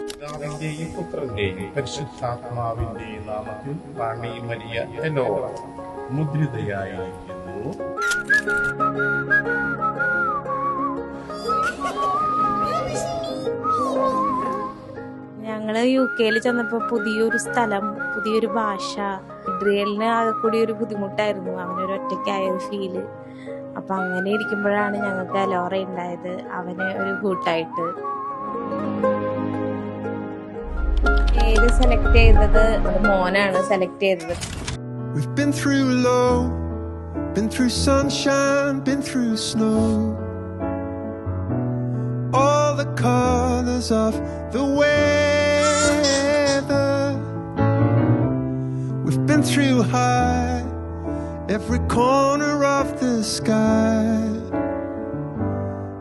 പിതാവിന്റെയും പുത്രന്റെയും പരിശുദ്ധാത്മാവിന്റെയും നാമത്തിൽ റാണി മരിയ എലോറ മുദ്രിതയായിരിക്കുന്നു. ഞങ്ങള് UK ചെന്നപ്പോ പുതിയൊരു സ്ഥലം, പുതിയൊരു ഭാഷ, ഇഡ്രിയലിന് ആകെ കൂടി ഒരു ബുദ്ധിമുട്ടായിരുന്നു. അവനൊരു ഒറ്റയ്ക്കായ ഒരു ഫീല്. അപ്പൊ അങ്ങനെ ഇരിക്കുമ്പോഴാണ് ഞങ്ങൾക്ക് എലോറ ഉണ്ടായത്, അവന് ഒരു കൂട്ടായിട്ട്. പേര് സെലക്ട് ചെയ്തത് മോനാണ് സെലക്ട് ചെയ്തത്. We've been through low, been through sunshine, been through snow. All the colors of the weather. We've been through high, every corner of the sky.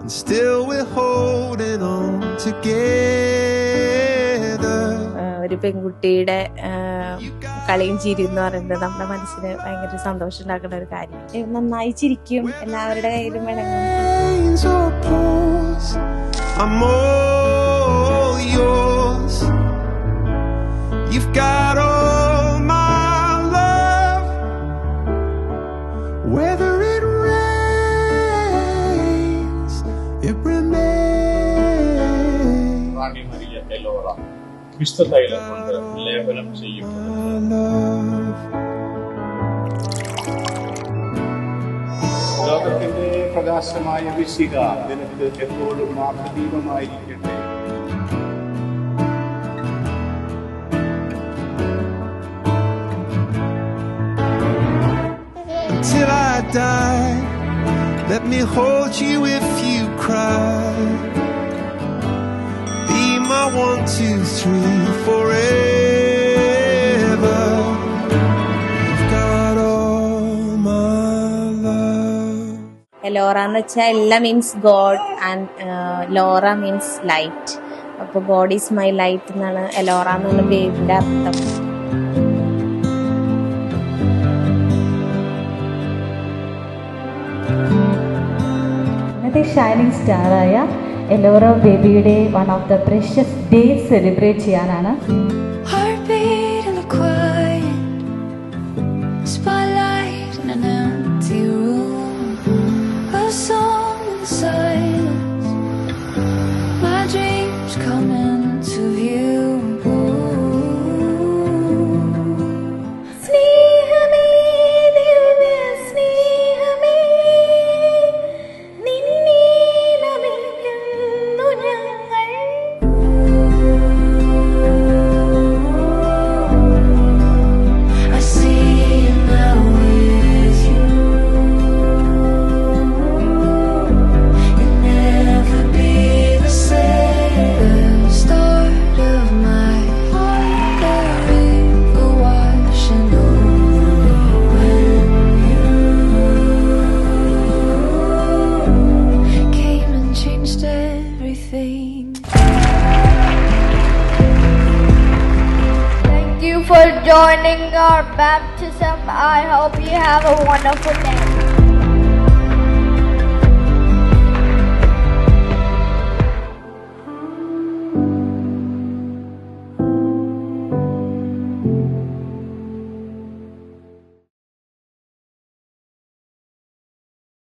And still we're holding on together. ഒരു പെൺകുട്ടിയുടെ കളിയും ചിരിയും എന്ന് പറയുന്നത് നമ്മുടെ മനസ്സിന് ഭയങ്കര സന്തോഷം ഉണ്ടാക്കുന്ന ഒരു കാര്യം. നന്നായി ചിരിക്കും, എല്ലാവരുടെ കയ്യിലും വേണമെങ്കിൽ. I'm all yours. You've got all my love. Whether it rains, it remains. Rani Maria Ellora വിശുദ്ധ തൈലം കൊണ്ട് ലേപനം ചെയ്യപ്പെടുന്നു. ലോകത്തിന്റെ പ്രകാശമായ വിശിക നിനക്ക് എപ്പോഴും മാതൃദീപമായിരിക്കട്ടെ. Till I die, let me hold you if you cry. Be my 1, 2, 3 forever. You've got all my love. Ellora എന്ന് വെച്ചാൽ എല്ല മീൻസ് ഗോഡ് ആൻഡ് ലോറ മീൻസ് ലൈറ്റ്. അപ്പോൾ ഗോഡ് ഈസ് മൈ ലൈറ്റ് എന്നാണ് എലോറ എന്നുള്ള പേരിന്റെ അർത്ഥം. ഇന്നത്തെ ഷൈനിങ് സ്റ്റാറായ എലോറ ബേബിയുടെ one of the precious days celebrate ചെയ്യാനാണ്. Heartbeat in the quiet, spotlight in an empty room, a song in silence, my dreams come into view. സ്നേഹമേ, ദിവ്യ സ്നേഹമേ, നിന്നെ നമിക്കുന്നു ഞങ്ങൾ. I see you now with you. You'll never be the same. The start of my heart, the river washing over me when you came and changed everything. Thank you for joining our baptism. I hope you have a wonderful day.